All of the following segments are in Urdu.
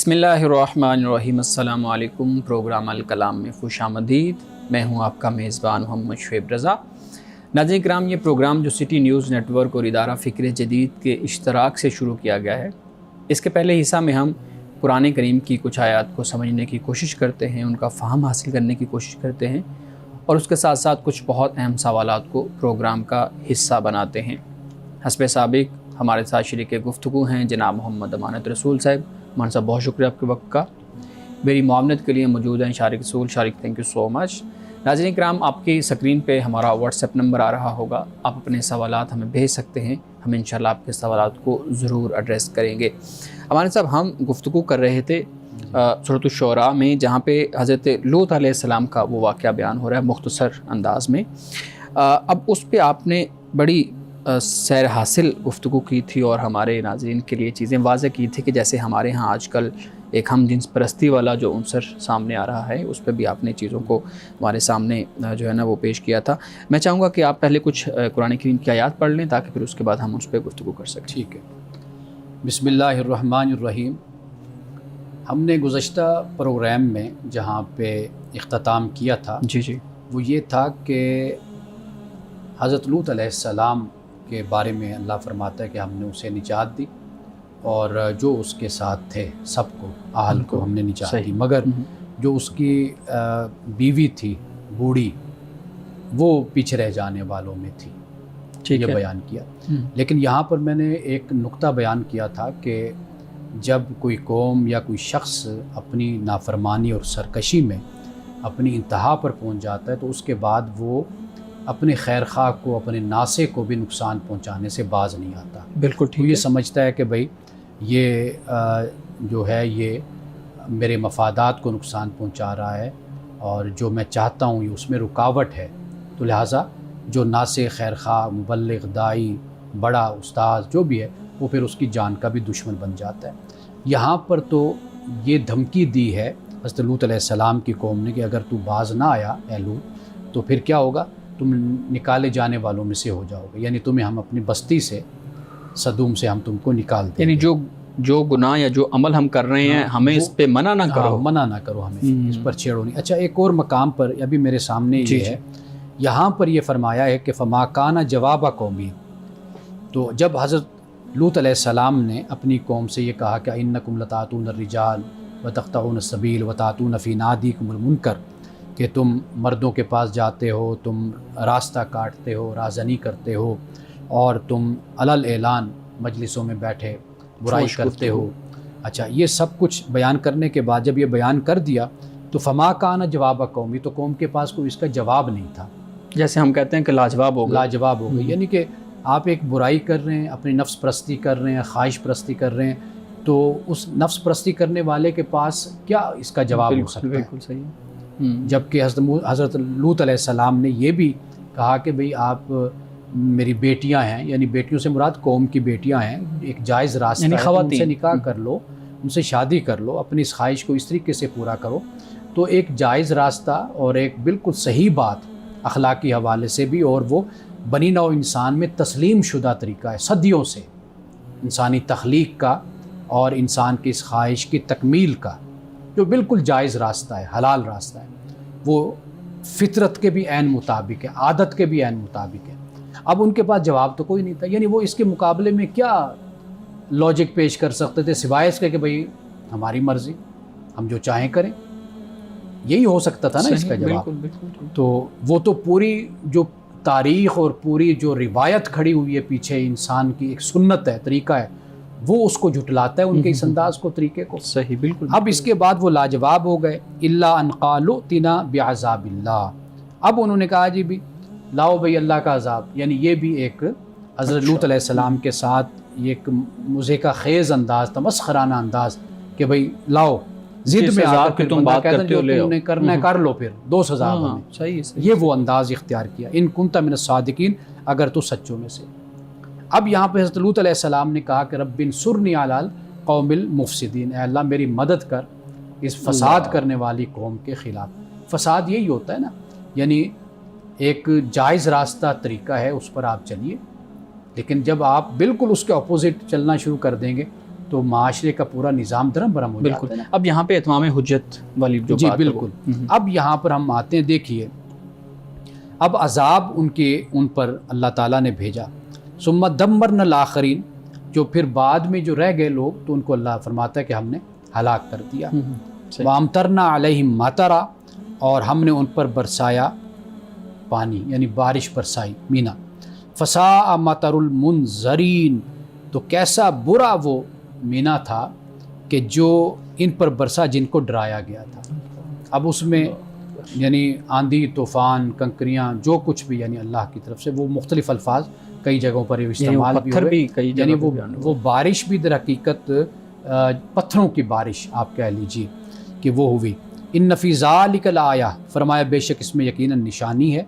بسم اللہ الرحمن الرحیم۔ السلام علیکم۔ پروگرام الکلام میں خوش آمدید۔ میں ہوں آپ کا میزبان محمد شعیب رضا۔ ناظرین کرام، یہ پروگرام جو سٹی نیوز نیٹ ورک اور ادارہ فکر جدید کے اشتراک سے شروع کیا گیا ہے، اس کے پہلے حصہ میں ہم قرآن کریم کی کچھ آیات کو سمجھنے کی کوشش کرتے ہیں، ان کا فہم حاصل کرنے کی کوشش کرتے ہیں، اور اس کے ساتھ ساتھ کچھ بہت اہم سوالات کو پروگرام کا حصہ بناتے ہیں۔ حسب سابق ہمارے ساتھ شریک گفتگو ہیں جناب محمد امانت رسول صاحب۔ مان صاحب، بہت شکریہ آپ کے وقت کا۔ میری معاونت کے لیے موجود ہیں شارق رسول۔ شارق، تھینک یو سو مچ۔ ناظرین کرام، آپ کی سکرین پہ ہمارا واٹس ایپ نمبر آ رہا ہوگا، آپ اپنے سوالات ہمیں بھیج سکتے ہیں، ہم انشاءاللہ آپ کے سوالات کو ضرور ایڈریس کریں گے۔ امانت صاحب، ہم گفتگو کر رہے تھے سورۃ الشعراء میں، جہاں پہ حضرت لوط علیہ السلام کا وہ واقعہ بیان ہو رہا ہے مختصر انداز میں۔ اب اس پہ آپ نے بڑی سیر حاصل گفتگو کی تھی اور ہمارے ناظرین کے لیے چیزیں واضح کی تھی کہ جیسے ہمارے ہاں آج کل ایک ہم جنس پرستی والا جو عنصر سامنے آ رہا ہے، اس پہ بھی آپ نے چیزوں کو ہمارے سامنے جو ہے نا وہ پیش کیا تھا۔ میں چاہوں گا کہ آپ پہلے کچھ قرآن کریم کی آیات پڑھ لیں تاکہ پھر اس کے بعد ہم اس پہ گفتگو کر سکیں۔ ٹھیک ہے۔ بسم اللہ الرحمن الرحیم۔ ہم نے گزشتہ پروگرام میں جہاں پہ اختتام کیا تھا جی وہ یہ تھا کہ حضرت لوط علیہ السلام کے بارے میں اللہ فرماتا ہے کہ ہم نے اسے نجات دی اور جو اس کے ساتھ تھے سب کو، اہل کو ہم نے نجات دی، مگر جو اس کی بیوی تھی بوڑھی، وہ پیچھے رہ جانے والوں میں تھی، یہ بیان کیا۔ لیکن یہاں پر میں نے ایک نقطہ بیان کیا تھا کہ جب کوئی قوم یا کوئی شخص اپنی نافرمانی اور سرکشی میں اپنی انتہا پر پہنچ جاتا ہے تو اس کے بعد وہ اپنے خیر خواہ کو، اپنے ناصح کو بھی نقصان پہنچانے سے باز نہیں آتا۔ بالکل ٹھیک ہے۔ یہ سمجھتا ہے کہ بھئی یہ جو ہے یہ میرے مفادات کو نقصان پہنچا رہا ہے اور جو میں چاہتا ہوں یہ اس میں رکاوٹ ہے، تو لہٰذا جو ناصح، خیر خواہ، مبلغ، داعی، بڑا استاذ جو بھی ہے وہ پھر اس کی جان کا بھی دشمن بن جاتا ہے۔ یہاں پر تو یہ دھمکی دی ہے حضرت لوط علیہ السلام کی قوم نے کہ اگر تو باز نہ آیا اے لوط تو پھر کیا ہوگا، تم نکالے جانے والوں میں سے ہو جاؤ گے، یعنی تمہیں ہم اپنی بستی سے، صدوم سے ہم تم کو نکال دیں، یعنی جو گناہ یا جو عمل ہم کر رہے ہیں ہمیں اس پہ منع نہ کرو، منع نہ کرو، ہمیں اس پر چھیڑو نہیں۔ اچھا، ایک اور مقام پر ابھی میرے سامنے یہ ہے، یہاں پر یہ فرمایا ہے کہ فما کان جواب قومی، تو جب حضرت لوط علیہ السلام نے اپنی قوم سے یہ کہا کہ انکم لتاتون الرجال وتقطعون السبیل وتاتون فی نادیکم المنکر، کہ تم مردوں کے پاس جاتے ہو، تم راستہ کاٹتے ہو، رازنی کرتے ہو، اور تم علل اعلان مجلسوں میں بیٹھے برائی کرتے ہو۔ اچھا، یہ سب کچھ بیان کرنے کے بعد جب یہ بیان کر دیا تو فما کان جواب قومی، تو قوم کے پاس کوئی اس کا جواب نہیں تھا، جیسے ہم کہتے ہیں کہ لاجواب ہو گئے۔ لاجواب ہو گئی، یعنی کہ آپ ایک برائی کر رہے ہیں، اپنی نفس پرستی کر رہے ہیں، خواہش پرستی کر رہے ہیں، تو اس نفس پرستی کرنے والے کے پاس کیا اس کا جواب ہو سکتا ہے؟ بالکل صحیح۔ جبکہ حضرت لوط علیہ السلام نے یہ بھی کہا کہ بھئی آپ میری بیٹیاں ہیں، یعنی بیٹیوں سے مراد قوم کی بیٹیاں ہیں، ایک جائز راستہ یعنی ہے، خواتین، ان سے نکاح کر لو، ان سے شادی کر لو، اپنی اس خواہش کو اس طریقے سے پورا کرو۔ تو ایک جائز راستہ اور ایک بالکل صحیح بات اخلاقی حوالے سے بھی، اور وہ بنی نوع انسان میں تسلیم شدہ طریقہ ہے صدیوں سے انسانی تخلیق کا اور انسان کی اس خواہش کی تکمیل کا، جو بالکل جائز راستہ ہے، حلال راستہ ہے، وہ فطرت کے بھی عین مطابق ہے، عادت کے بھی عین مطابق ہے۔ اب ان کے پاس جواب تو کوئی نہیں تھا، یعنی وہ اس کے مقابلے میں کیا لاجک پیش کر سکتے تھے سوائے اس کے کہ بھئی ہماری مرضی، ہم جو چاہیں کریں، یہی ہو سکتا تھا نا اس کا جواب۔ تو وہ تو پوری جو تاریخ اور پوری جو روایت کھڑی ہوئی ہے پیچھے، انسان کی ایک سنت ہے، طریقہ ہے، وہ اس کو جھٹلاتا ہے، ان کے اس انداز کو، طریقے کو۔ صحیح، بالکل۔ اب اس کے بعد وہ لاجواب ہو گئے، الا ان قالوا ائتنا بعذاب اللہ، اب انہوں نے کہا جی بھی لاؤ بھئی اللہ کا عذاب، یعنی یہ بھی ایک حضرت لوط علیہ السلام کے ساتھ یہ ایک مضحکہ خیز انداز، تمسخرانہ انداز کہ بھئی لاؤ، ضد میں آ کر تم بات کرتے ہو، تم نے کرنا ہے کر لو، پھر دو سزا ہمیں۔ صحیح، یہ وہ انداز اختیار کیا، ان کنت من الصادقین، اگر تو سچوں میں سے۔ اب یہاں پہ حضرت لوط علیہ السلام نے کہا کہ رب انصرنی علی القوم المفسدین، اے اللہ میری مدد کر اس فساد کرنے والی قوم کے خلاف۔ فساد یہی ہوتا ہے نا، یعنی ایک جائز راستہ طریقہ ہے، اس پر آپ چلیے، لیکن جب آپ بالکل اس کے اپوزٹ چلنا شروع کر دیں گے تو معاشرے کا پورا نظام درہم برہم ہو جاتا ہے بالکل. اب یہاں پہ اتمام حجت والی جو جی بات ہے بالکل. اب یہاں پر ہم آتے ہیں، دیکھیے اب عذاب ان پر اللہ تعالیٰ نے بھیجا. ثم دمرنا الآخرین، جو پھر بعد میں جو رہ گئے لوگ تو ان کو اللہ فرماتا ہے کہ ہم نے ہلاک کر دیا. وامطرنا علیہم مطرا، اور ہم نے ان پر برسایا پانی، یعنی بارش برسائی مینا. فساء مطر المنذرین، تو کیسا برا وہ مینا تھا کہ جو ان پر برسا جن کو ڈرایا گیا تھا. اب اس میں یعنی آندھی طوفان کنکریاں جو کچھ بھی یعنی اللہ کی طرف سے، وہ مختلف الفاظ کئی جگہوں پر استعمال بھی ہوئے، یعنی وہ بارش بھی در حقیقت پتھروں کی بارش آپ کہہ لیجیے کہ وہ ہوئی. ان فی ذالک لآیہ، فرمایا بے شک اس میں یقیناً نشانی ہے.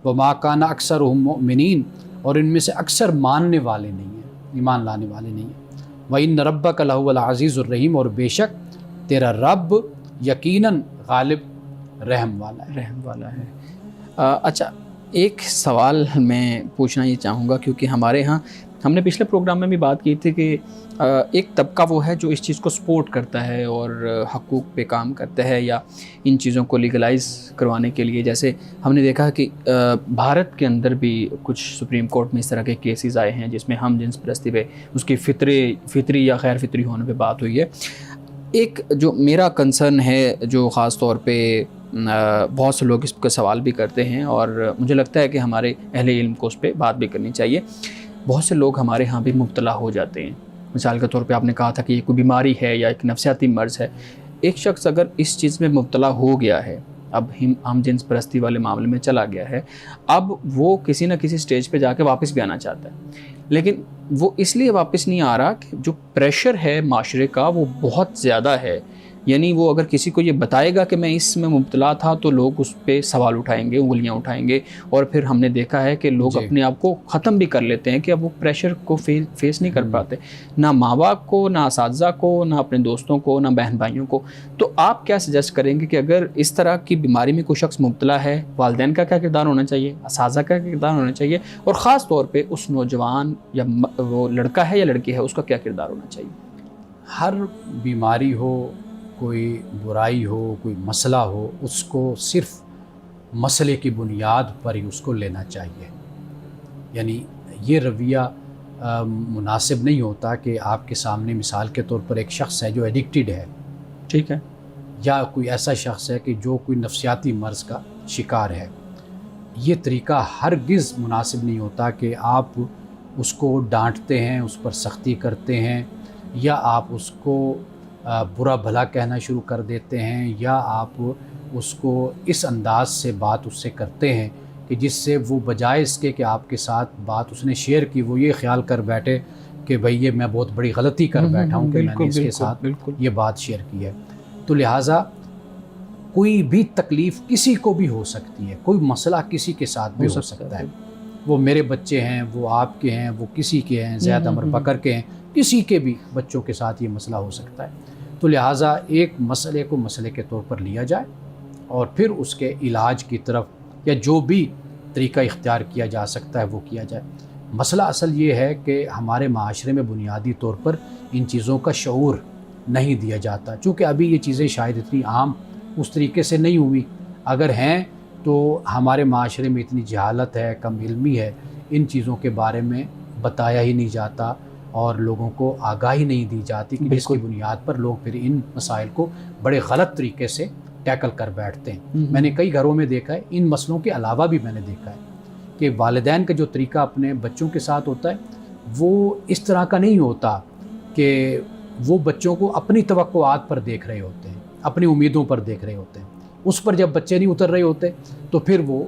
وما کان اکثرہم مؤمنین، اور ان میں سے اکثر ماننے والے نہیں ہیں، ایمان لانے والے نہیں ہیں. وَإِنَّ رَبَّكَ لَهُوَ الْعَزِيزُ الرَّحِيمُ، اور بے شک تیرا رب یقیناً غالب رحم والا ہے. اچھا، ایک سوال میں پوچھنا یہ چاہوں گا، کیونکہ ہمارے ہاں ہم نے پچھلے پروگرام میں بھی بات کی تھی کہ ایک طبقہ وہ ہے جو اس چیز کو سپورٹ کرتا ہے اور حقوق پہ کام کرتا ہے یا ان چیزوں کو لیگلائز کروانے کے لیے. جیسے ہم نے دیکھا کہ بھارت کے اندر بھی کچھ سپریم کورٹ میں اس طرح کے کیسز آئے ہیں جس میں ہم جنس پرستی پہ اس کی فطری یا غیر فطری ہونے پہ بات ہوئی ہے. ایک جو میرا کنسرن ہے، جو خاص طور پہ بہت سے لوگ اس کا سوال بھی کرتے ہیں اور مجھے لگتا ہے کہ ہمارے اہل علم کو اس پہ بات بھی کرنی چاہیے. بہت سے لوگ ہمارے ہاں بھی مبتلا ہو جاتے ہیں. مثال کے طور پہ آپ نے کہا تھا کہ یہ کوئی بیماری ہے یا ایک نفسیاتی مرض ہے. ایک شخص اگر اس چیز میں مبتلا ہو گیا ہے، اب ہم جنس پرستی والے معاملے میں چلا گیا ہے، اب وہ کسی نہ کسی سٹیج پہ جا کے واپس بھی آنا چاہتا ہے، لیکن وہ اس لیے واپس نہیں آ رہا کہ جو پریشر ہے معاشرے کا وہ بہت زیادہ ہے. یعنی وہ اگر کسی کو یہ بتائے گا کہ میں اس میں مبتلا تھا تو لوگ اس پہ سوال اٹھائیں گے، انگلیاں اٹھائیں گے، اور پھر ہم نے دیکھا ہے کہ لوگ اپنے آپ کو ختم بھی کر لیتے ہیں کہ اب وہ پریشر کو فیس نہیں کر پاتے، نہ ماں باپ کو، نہ اساتذہ کو، نہ اپنے دوستوں کو، نہ بہن بھائیوں کو. تو آپ کیا سجیسٹ کریں گے کہ اگر اس طرح کی بیماری میں کوئی شخص مبتلا ہے، والدین کا کیا کردار ہونا چاہیے، اساتذہ کا کیا کردار ہونا چاہیے، اور خاص طور پہ اس نوجوان یا وہ لڑکا ہے یا لڑکی ہے اس کا کیا کردار ہونا چاہیے؟ ہر بیماری ہو، کوئی برائی ہو، کوئی مسئلہ ہو، اس کو صرف مسئلے کی بنیاد پر ہی اس کو لینا چاہیے. یعنی یہ رویہ مناسب نہیں ہوتا کہ آپ کے سامنے مثال کے طور پر ایک شخص ہے جو ایڈکٹڈ ہے، ٹھیک ہے، یا کوئی ایسا شخص ہے کہ جو کوئی نفسیاتی مرض کا شکار ہے. یہ طریقہ ہرگز مناسب نہیں ہوتا کہ آپ اس کو ڈانٹتے ہیں، اس پر سختی کرتے ہیں، یا آپ اس کو برا بھلا کہنا شروع کر دیتے ہیں، یا آپ اس کو اس انداز سے بات اس سے کرتے ہیں کہ جس سے وہ بجائے اس کے کہ آپ کے ساتھ بات اس نے شیئر کی، وہ یہ خیال کر بیٹھے کہ بھئی یہ میں بہت بڑی غلطی کر بیٹھا ہوں کہ میں نے اس کے ساتھ یہ بات شیئر کی ہے. تو لہٰذا کوئی بھی تکلیف کسی کو بھی ہو سکتی ہے، کوئی مسئلہ کسی کے ساتھ بھی ہو سکتا ہے. وہ میرے بچے ہیں، وہ آپ کے ہیں، وہ کسی کے ہیں، زید عمر بکر کے ہیں، کسی کے بھی بچوں کے ساتھ یہ مسئلہ ہو سکتا ہے. تو لہٰذا ایک مسئلے کو مسئلے کے طور پر لیا جائے اور پھر اس کے علاج کی طرف یا جو بھی طریقہ اختیار کیا جا سکتا ہے وہ کیا جائے. مسئلہ اصل یہ ہے کہ ہمارے معاشرے میں بنیادی طور پر ان چیزوں کا شعور نہیں دیا جاتا، چونکہ ابھی یہ چیزیں شاید اتنی عام اس طریقے سے نہیں ہوئی. اگر ہیں تو ہمارے معاشرے میں اتنی جہالت ہے، کم علمی ہے، ان چیزوں کے بارے میں بتایا ہی نہیں جاتا اور لوگوں کو آگاہی نہیں دی جاتی کہ جس کی بنیاد پر لوگ پھر ان مسائل کو بڑے غلط طریقے سے ٹیکل کر بیٹھتے ہیں. میں نے کئی گھروں میں دیکھا ہے، ان مسئلوں کے علاوہ بھی میں نے دیکھا ہے کہ والدین کا جو طریقہ اپنے بچوں کے ساتھ ہوتا ہے وہ اس طرح کا نہیں ہوتا کہ وہ بچوں کو اپنی توقعات پر دیکھ رہے ہوتے ہیں، اپنی امیدوں پر دیکھ رہے ہوتے ہیں. اس پر جب بچے نہیں اتر رہے ہوتے تو پھر وہ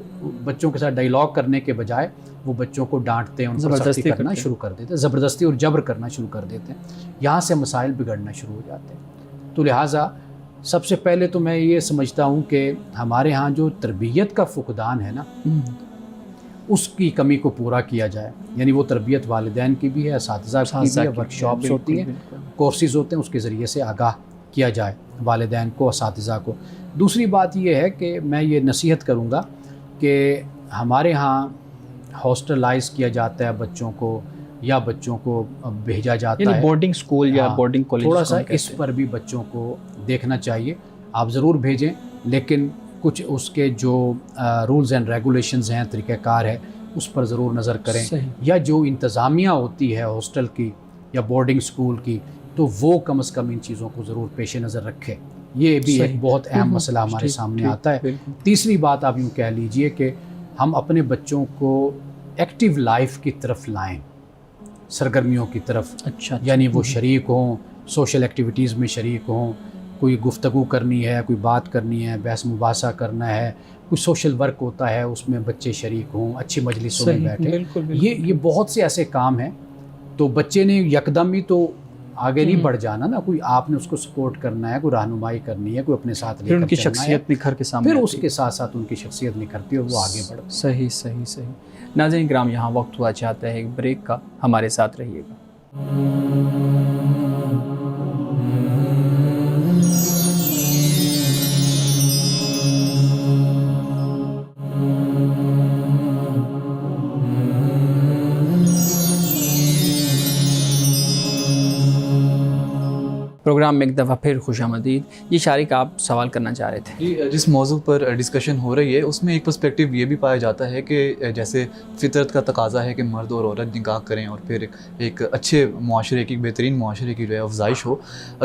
بچوں کے ساتھ ڈائیلاگ کرنے کے بجائے وہ بچوں کو ڈانٹتے ہیں، ان پر سختی کرنا شروع کر دیتے ہیں، زبردستی اور جبر کرنا شروع کر دیتے ہیں. یہاں سے مسائل بگڑنا شروع ہو جاتے ہیں. تو لہٰذا سب سے پہلے تو میں یہ سمجھتا ہوں کہ ہمارے ہاں جو تربیت کا فقدان ہے نا، اس کی کمی کو پورا کیا جائے. یعنی وہ تربیت والدین کی بھی ہے، اساتذہ کی بھی ہے، ورک شاپس ہوتی ہیں، کورسز ہوتے ہیں، اس کے ذریعے سے آگاہ کیا جائے والدین کو، اساتذہ کو. دوسری بات یہ ہے کہ میں یہ نصیحت کروں گا کہ ہمارے ہاں ہاسٹلائز کیا جاتا ہے بچوں کو، یا بچوں کو بھیجا جاتا یعنی ہے بورڈنگ اسکول یا بورڈنگ کالج، تھوڑا سا اس پر بھی بچوں کو دیکھنا چاہیے. آپ ضرور بھیجیں، لیکن کچھ اس کے جو رولز اینڈ ریگولیشنز ہیں، طریقہ کار ہے، اس پر ضرور نظر کریں. یا جو انتظامیہ ہوتی ہے ہاسٹل کی یا بورڈنگ اسکول کی، تو وہ کم از کم ان چیزوں کو ضرور پیش نظر رکھے. یہ بھی ایک بہت اہم مسئلہ ہمارے سامنے آتا ہے. تیسری بات آپ یوں کہہ لیجئے کہ ہم اپنے بچوں کو ایکٹیو لائف کی طرف لائیں، سرگرمیوں کی طرف. یعنی وہ شریک ہوں، سوشل ایکٹیویٹیز میں شریک ہوں، کوئی گفتگو کرنی ہے، کوئی بات کرنی ہے، بحث مباحثہ کرنا ہے، کوئی سوشل ورک ہوتا ہے اس میں بچے شریک ہوں، اچھی مجلسوں میں بیٹھیں. یہ بہت سے ایسے کام ہیں. تو بچے نے یکدم ہی تو آگے نہیں بڑھ جانا نا، کوئی آپ نے اس کو سپورٹ کرنا ہے، کوئی رہنمائی کرنی ہے، کوئی اپنے ساتھ لے کر ان کی چلنا ہے، شخصیت نکھر کے سامنے، پھر اس کے ساتھ ساتھ ان کی شخصیت نکھرتی ہے اور وہ آگے بڑھتی ہے. صحیح صحیح صحیح. ناظرین کرام، یہاں وقت ہوا چاہتا ہے ایک بریک کا، ہمارے ساتھ رہیے گا. پروگرام میں ایک دفعہ پھر خوش آمدید. یہ شارق، آپ سوال کرنا چاہ رہے تھے. جی، جس موضوع پر ڈسکشن ہو رہی ہے اس میں ایک پرسپیکٹیو یہ بھی پایا جاتا ہے کہ جیسے فطرت کا تقاضا ہے کہ مرد اور عورت نکاح کریں اور پھر ایک اچھے معاشرے کی، بہترین معاشرے کی جو ہے افزائش ہو.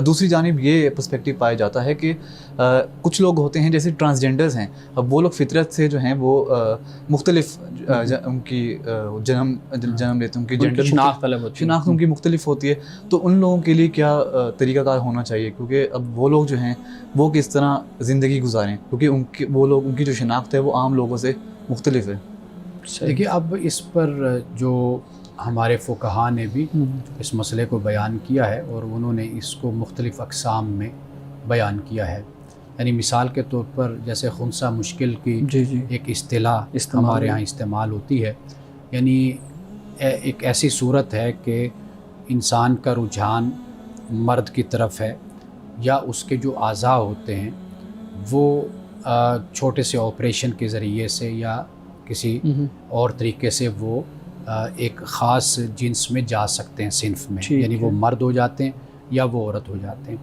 دوسری جانب یہ پرسپیکٹیو پایا جاتا ہے کہ کچھ لوگ ہوتے ہیں جیسے ٹرانسجینڈرز ہیں، اب وہ لوگ فطرت سے جو ہیں وہ مختلف ان کی جنم لیتے ہیں، ان کی جنڈر شناخت ان کی مختلف ہوتی ہے. تو ان لوگوں کے لیے کیا طریقہ کار ہونا چاہیے؟ کیونکہ اب وہ لوگ جو ہیں وہ کس طرح زندگی گزاریں، کیونکہ ان کی جو شناخت ہے وہ عام لوگوں سے مختلف ہے. دیکھیے، اب اس پر جو ہمارے فقہا نے بھی اس مسئلے کو بیان کیا ہے اور انہوں نے اس کو مختلف اقسام میں بیان کیا ہے. یعنی مثال کے طور پر جیسے خنثی مشکل کی ایک اصطلاح ہمارے ہاں استعمال ہوتی ہے. یعنی ایک ایسی صورت ہے کہ انسان کا رجحان مرد کی طرف ہے، یا اس کے جو اعضاء ہوتے ہیں وہ چھوٹے سے آپریشن کے ذریعے سے یا کسی اور طریقے سے وہ ایک خاص جنس میں جا سکتے ہیں، صنف میں. یعنی وہ مرد ہو جاتے ہیں یا وہ عورت ہو جاتے ہیں.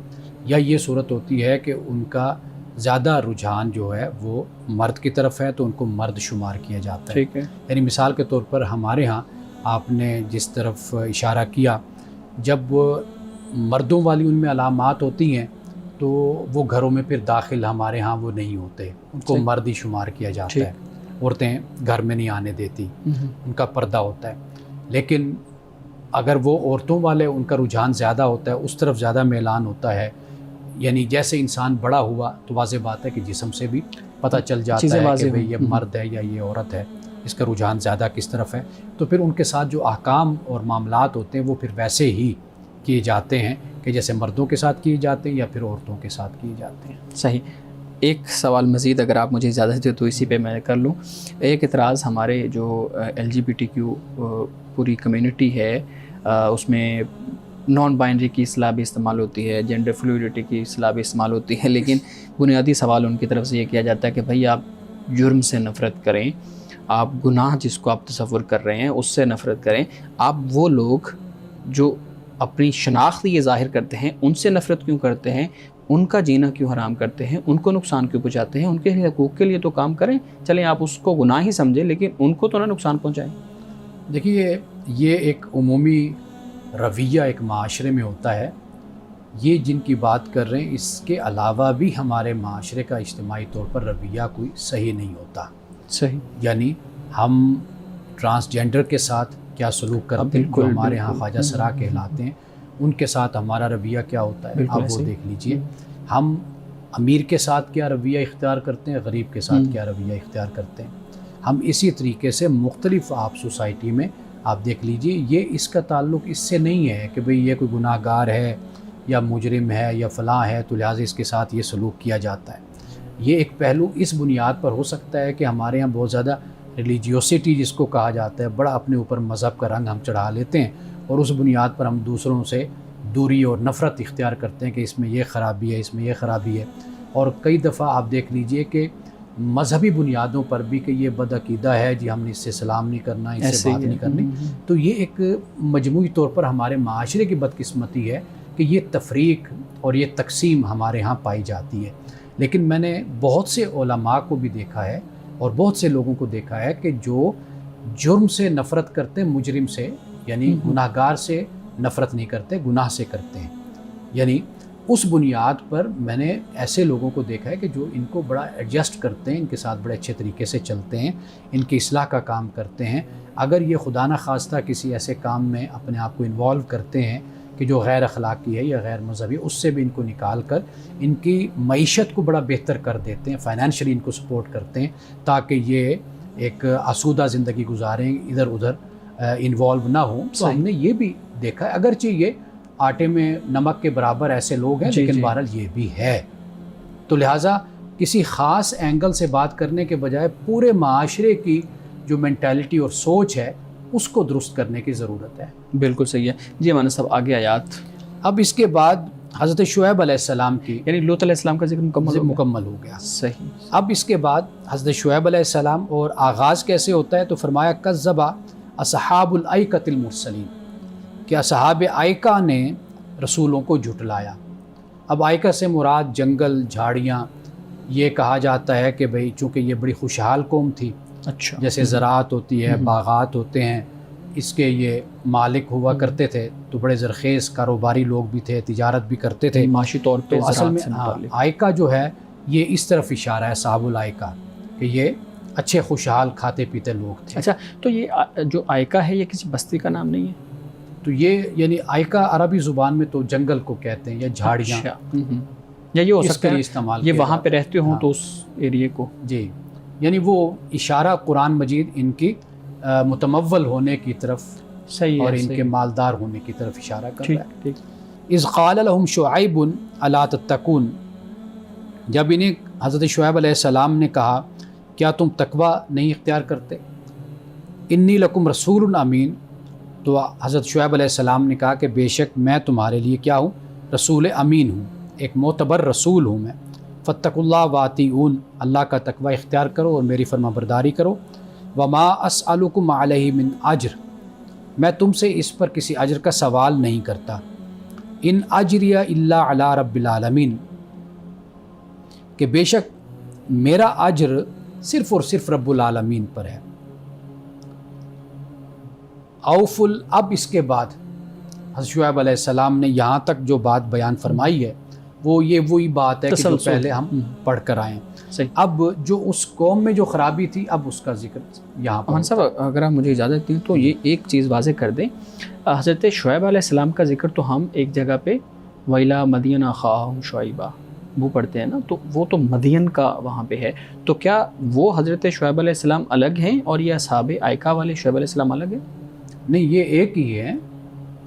یا یہ صورت ہوتی ہے کہ ان کا زیادہ رجحان جو ہے وہ مرد کی طرف ہے تو ان کو مرد شمار کیا جاتا ہے. یعنی مثال کے طور پر ہمارے ہاں آپ نے جس طرف اشارہ کیا، جب مردوں والی ان میں علامات ہوتی ہیں تو وہ گھروں میں پھر داخل ہمارے ہاں وہ نہیں ہوتے، ان کو مرد ہی شمار کیا جاتا ہے. عورتیں گھر میں نہیں آنے دیتی، ان کا پردہ ہوتا ہے. لیکن اگر وہ عورتوں والے ان کا رجحان زیادہ ہوتا ہے، اس طرف زیادہ میلان ہوتا ہے. یعنی جیسے انسان بڑا ہوا تو واضح بات ہے کہ جسم سے بھی پتہ چل جاتا ہے کہ بھئی یہ مرد ہے یا یہ عورت ہے، اس کا رجحان زیادہ کس طرف ہے. تو پھر ان کے ساتھ جو احکام اور معاملات ہوتے ہیں وہ پھر ویسے ہی کیے جاتے ہیں کہ جیسے مردوں کے ساتھ کیے جاتے ہیں یا پھر عورتوں کے ساتھ کیے جاتے ہیں. صحیح. ایک سوال مزید اگر آپ مجھے اجازت دیں تو اسی پہ میں کر لوں. ایک اعتراض ہمارے جو LGBTQ پوری کمیونٹی ہے اس میں نان بائنری کی اصطلاح بھی استعمال ہوتی ہے، جینڈر فلوئڈٹی کی اصطلاح بھی استعمال ہوتی ہے، لیکن بنیادی سوال ان کی طرف سے یہ کیا جاتا ہے کہ بھائی آپ جرم سے نفرت کریں، آپ گناہ جس کو آپ تصور کر رہے ہیں اس سے نفرت کریں. آپ وہ لوگ جو اپنی شناخت یہ ظاہر کرتے ہیں ان سے نفرت کیوں کرتے ہیں؟ ان کا جینا کیوں حرام کرتے ہیں؟ ان کو نقصان کیوں پہنچاتے ہیں؟ ان کے حقوق کے لیے تو کام کریں. چلیں آپ اس کو گناہ ہی سمجھیں لیکن ان کو تو نہ نقصان پہنچائیں. دیکھیے، یہ ایک عمومی رویہ ایک معاشرے میں ہوتا ہے. یہ جن کی بات کر رہے ہیں اس کے علاوہ بھی ہمارے معاشرے کا اجتماعی طور پر رویہ کوئی صحیح نہیں ہوتا. صحیح. یعنی ہم ٹرانسجینڈر کے ساتھ کیا سلوک کرتے ہیں، جو ہمارے ہاں خواجہ سرا کہلاتے ہیں، ان کے ساتھ ہمارا رویہ کیا ہوتا ہے آپ وہ دیکھ لیجئے. ہم امیر کے ساتھ کیا رویہ اختیار کرتے ہیں، غریب کے ساتھ کیا رویہ اختیار کرتے ہیں. ہم اسی طریقے سے مختلف آپ سوسائٹی میں آپ دیکھ لیجئے. یہ اس کا تعلق اس سے نہیں ہے کہ بھئی یہ کوئی گناہ گار ہے یا مجرم ہے یا فلاں ہے تو لہٰذا اس کے ساتھ یہ سلوک کیا جاتا ہے. یہ ایک پہلو اس بنیاد پر ہو سکتا ہے کہ ہمارے ہاں بہت زیادہ ریلیجیوسٹی جس کو کہا جاتا ہے، بڑا اپنے اوپر مذہب کا رنگ ہم چڑھا لیتے ہیں اور اس بنیاد پر ہم دوسروں سے دوری اور نفرت اختیار کرتے ہیں کہ اس میں یہ خرابی ہے، اس میں یہ خرابی ہے. اور کئی دفعہ آپ دیکھ لیجئے کہ مذہبی بنیادوں پر بھی کہ یہ بدعقیدہ ہے جی، ہم نے اس سے سلام نہیں کرنا، اس سے ایسے بات ہی نہیں ہے۔ کرنی، تو یہ ایک مجموعی طور پر ہمارے معاشرے کی بدقسمتی ہے کہ یہ تفریق اور یہ تقسیم ہمارے ہاں پائی جاتی ہے۔ لیکن میں نے بہت سے علماء کو بھی دیکھا ہے اور بہت سے لوگوں کو دیکھا ہے کہ جو جرم سے نفرت کرتے ہیں، مجرم سے یعنی گناہ گار سے نفرت نہیں کرتے، گناہ سے کرتے ہیں۔ یعنی اس بنیاد پر میں نے ایسے لوگوں کو دیکھا ہے کہ جو ان کو بڑا ایڈجسٹ کرتے ہیں، ان کے ساتھ بڑے اچھے طریقے سے چلتے ہیں، ان کی اصلاح کا کام کرتے ہیں۔ اگر یہ خدا نخواستہ کسی ایسے کام میں اپنے آپ کو انوالو کرتے ہیں کہ جو غیر اخلاقی ہے یا غیر مذہبی، اس سے بھی ان کو نکال کر ان کی معیشت کو بڑا بہتر کر دیتے ہیں، فائنینشلی ان کو سپورٹ کرتے ہیں تاکہ یہ ایک آسودہ زندگی گزاریں، ادھر ادھر انوالو نہ ہوں۔ تو ہم نے یہ بھی دیکھا ہے، اگرچہ یہ آٹے میں نمک کے برابر ایسے لوگ ہیں، لیکن بہرحال یہ بھی ہے۔ تو لہٰذا کسی خاص اینگل سے بات کرنے کے بجائے پورے معاشرے کی جو مینٹیلٹی اور سوچ ہے اس کو درست کرنے کی ضرورت ہے۔ بالکل صحیح ہے جی مولانا صاحب، آگے آیات۔ اب اس کے بعد حضرت شعیب علیہ السلام کی یعنی لوط علیہ السلام کا ذکر مکمل ہو گیا۔ صحیح۔ اب اس کے بعد حضرت شعیب علیہ السلام، اور آغاز کیسے ہوتا ہے تو فرمایا کذب اصحاب الایکۃ المرسلین، کہ اصحاب ایکہ نے رسولوں کو جھٹلایا۔ اب ایکہ سے مراد جنگل، جھاڑیاں، یہ کہا جاتا ہے کہ بھئی چونکہ یہ بڑی خوشحال قوم تھی، اچھا، جیسے زراعت ہوتی ہے، باغات ہوتے ہیں، اس کے یہ مالک ہوا کرتے تھے، تو بڑے زرخیز کاروباری لوگ بھی تھے، تجارت بھی کرتے تھے، معاشی طور پہ تو اصل میں زراعت سے ایکہ جو ہے یہ اس طرف اشارہ ہے، صحاب الایکہ، کہ یہ اچھے خوشحال کھاتے پیتے لوگ تھے۔ اچھا، تو یہ جو ایکہ ہے یہ کسی بستی کا نام نہیں ہے؟ تو یہ یعنی ایکہ عربی زبان میں تو جنگل کو کہتے ہیں یا جھاڑیاں، یا یہ ہو اس سکتا کے لیے ہے استعمال یہ کیا وہاں پہ جاتا ہے۔ رہتے ہوں تو اس ایریے کو، جی، یعنی وہ اشارہ قرآن مجید ان کی متمول ہونے کی طرف صحیح ہے، اور ان کے مالدار ہونے کی طرف اشارہ کر ٹھیک رہا ہے۔ ٹھیک۔ اذ قال لهم شعیب الا تتقون، جب انہیں حضرت شعیب علیہ السلام نے کہا کیا تم تقوی نہیں اختیار کرتے؟ انی لکم رسول امین، تو حضرت شعیب علیہ السلام نے کہا کہ بے شک میں تمہارے لیے کیا ہوں؟ رسول امین ہوں، ایک معتبر رسول ہوں میں۔ فاتقوا اللہ واطیعون، اللہ کا تقوی اختیار کرو اور میری فرما برداری کرو۔ وما اسألکم علیہ من اجر، میں تم سے اس پر کسی اجر کا سوال نہیں کرتا۔ ان اجری الا علی رب العالمین، کہ بے شک میرا اجر صرف اور صرف رب العالمین پر ہے۔ اوفل، اب اس کے بعد حضرت شعیب علیہ السلام نے یہاں تک جو بات بیان فرمائی ہے وہ یہ وہی بات ہے کہ جو پہلے ہم پڑھ کر آئے ہیں۔ اب جو اس قوم میں جو خرابی تھی اب اس کا ذکر یہاں پر۔ صاحب اگر آپ مجھے اجازت دیں تو یہ ایک چیز واضح کر دیں، حضرت شعیب علیہ السلام کا ذکر تو ہم ایک جگہ پہ وَإِلَىٰ مَدْيَنَ أَخَاهُمْ شُعَيْبًا وہ پڑھتے ہیں نا، تو وہ تو مدین کا وہاں پہ ہے، تو کیا وہ حضرت شعیب علیہ السلام الگ ہیں اور یہ اصحاب ایکہ والے شعیب علیہ السلام الگ ہیں؟ نہیں، یہ ایک ہی ہے۔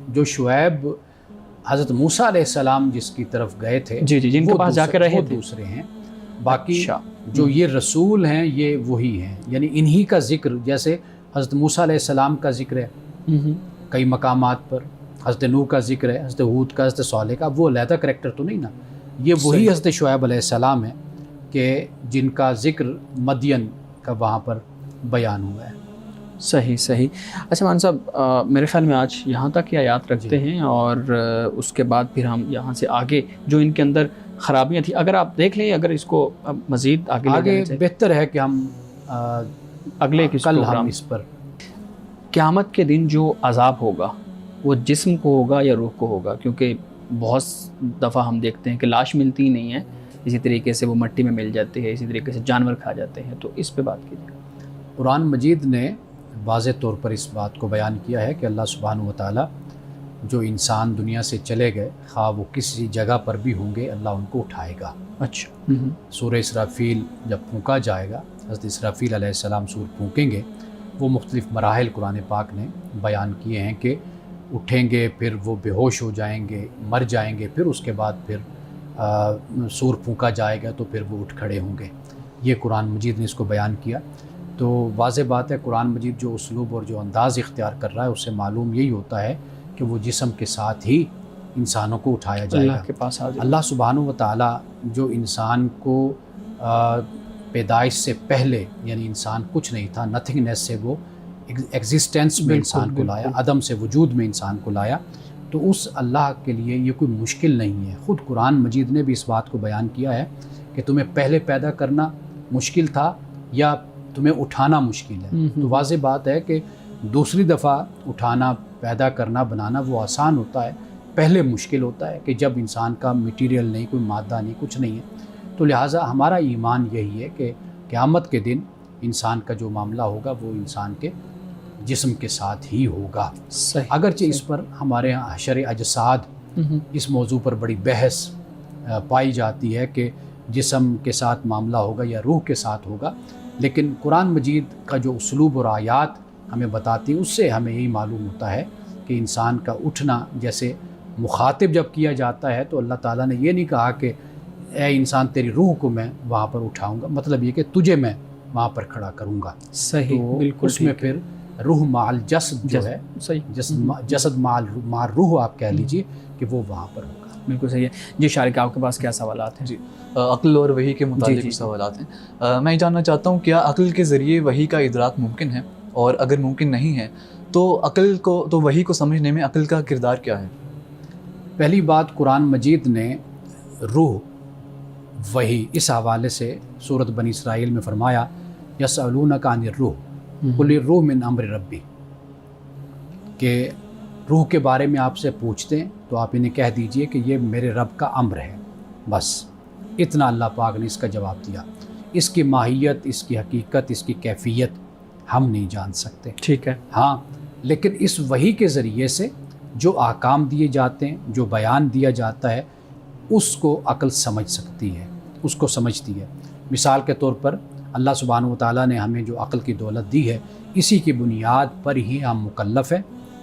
جو شعیب حضرت موسیٰ علیہ السلام جس کی طرف گئے تھے، جی جی، جن کے پاس جا کے رہے تھے، دوسرے ہیں۔ باقی جو یہ رسول ہیں یہ وہی ہیں، یعنی انہی کا ذکر، جیسے حضرت موسیٰ علیہ السلام کا ذکر ہے کئی مقامات پر، حضرت نوح کا ذکر ہے، حضرت ہود کا، حضرت صالح کا، وہ علیحدہ کریکٹر تو نہیں نا، یہ وہی حضرت شعیب علیہ السلام ہے کہ جن کا ذکر مدین کا وہاں پر بیان ہوا ہے۔ صحیح صحیح۔ اچھا مان صاحب، میرے خیال میں آج یہاں تک یہ آیات رکھتے ہیں، اور اس کے بعد پھر ہم یہاں سے آگے جو ان کے اندر خرابیاں تھیں اگر آپ دیکھ لیں، اگر اس کو مزید آگے بہتر ہے کہ ہم اگلے کل ہم اس پر قیامت کے دن جو عذاب ہوگا وہ جسم کو ہوگا یا روح کو ہوگا، کیونکہ بہت دفعہ ہم دیکھتے ہیں کہ لاش ملتی ہی نہیں ہے، اسی طریقے سے وہ مٹی میں مل جاتی ہے، اسی طریقے سے جانور کھا جاتے ہیں، تو اس پہ بات کیجیے۔ قرآن مجید نے واضح طور پر اس بات کو بیان کیا ہے کہ اللہ سبحانہ و تعالیٰ جو انسان دنیا سے چلے گئے، خواہ وہ کسی جگہ پر بھی ہوں گے، اللہ ان کو اٹھائے گا۔ اچھا، سورہ اسرافیل جب پھونکا جائے گا، حضرت اسرافیل علیہ السلام سور پھونکیں گے، وہ مختلف مراحل قرآن پاک نے بیان کیے ہیں کہ اٹھیں گے، پھر وہ بے ہوش ہو جائیں گے، مر جائیں گے، پھر اس کے بعد پھر سور پھونکا جائے گا تو پھر وہ اٹھ کھڑے ہوں گے۔ یہ قرآن مجید نے اس کو بیان کیا۔ تو واضح بات ہے قرآن مجید جو اسلوب اور جو انداز اختیار کر رہا ہے اس سے معلوم یہی ہوتا ہے کہ وہ جسم کے ساتھ ہی انسانوں کو اٹھایا جائے گا۔ اللہ کے پاس حاضر، اللہ سبحانہ و تعالیٰ جو انسان کو پیدائش سے پہلے یعنی انسان کچھ نہیں تھا، نتھنگنیس سے وہ ایگزسٹنس میں انسان کو لایا، عدم سے وجود میں انسان کو لایا. تو اس اللہ کے لیے یہ کوئی مشکل نہیں ہے. خود قرآن مجید نے بھی اس بات کو بیان کیا ہے کہ تمہیں پہلے پیدا کرنا مشکل تھا یا تمہیں اٹھانا مشکل ہے. تو واضح بات ہے کہ دوسری دفعہ اٹھانا، پیدا کرنا، بنانا وہ آسان ہوتا ہے، پہلے مشکل ہوتا ہے کہ جب انسان کا میٹیریل نہیں، کوئی مادہ نہیں، کچھ نہیں ہے. تو لہٰذا ہمارا ایمان یہی ہے کہ قیامت کے دن انسان کا جو معاملہ ہوگا وہ انسان کے جسم کے ساتھ ہی ہوگا. اگرچہ اس پر ہمارے ہاں حشر اجساد اس موضوع پر بڑی بحث پائی جاتی ہے کہ جسم کے ساتھ معاملہ ہوگا یا روح کے ساتھ ہوگا، لیکن قرآن مجید کا جو اسلوب اور آیات ہمیں بتاتی اس سے ہمیں یہی معلوم ہوتا ہے کہ انسان کا اٹھنا، جیسے مخاطب جب کیا جاتا ہے تو اللہ تعالیٰ نے یہ نہیں کہا کہ اے انسان تیری روح کو میں وہاں پر اٹھاؤں گا، مطلب یہ کہ تجھے میں وہاں پر کھڑا کروں گا. صحیح، تو بالکل اس میں پھر روح مع الجسد جو ہے، جسد مع روح آپ کہہ لیجئے کہ وہ وہاں پر ہوگا. بالکل صحیح ہے. جی شارق، آپ کے پاس کیا سوالات ہیں؟ جی، عقل اور وحی کے متعلق کچھ سوالات ہیں. میں یہ جاننا چاہتا ہوں کیا عقل کے ذریعے وحی کا ادراک ممکن ہے، اور اگر ممکن نہیں ہے تو وحی کو سمجھنے میں عقل کا کردار کیا ہے؟ پہلی بات، قرآن مجید نے روح، وحی، اس حوالے سے سورۃ بنی اسرائیل میں فرمایا یسألونک عن الروح قل الروح من امر ربی، کہ روح کے بارے میں آپ سے پوچھتے ہیں تو آپ انہیں کہہ دیجئے کہ یہ میرے رب کا امر ہے. بس اتنا اللہ پاک نے اس کا جواب دیا. اس کی ماہیت، اس کی حقیقت، اس کی کیفیت ہم نہیں جان سکتے. ٹھیک ہے. ہاں، لیکن اس وحی کے ذریعے سے جو احکام دیے جاتے ہیں، جو بیان دیا جاتا ہے، اس کو عقل سمجھ سکتی ہے، اس کو سمجھتی ہے. مثال کے طور پر اللہ سبحانہ و تعالیٰ نے ہمیں جو عقل کی دولت دی ہے، اسی کی بنیاد پر ہی ہم مکلف ہیں،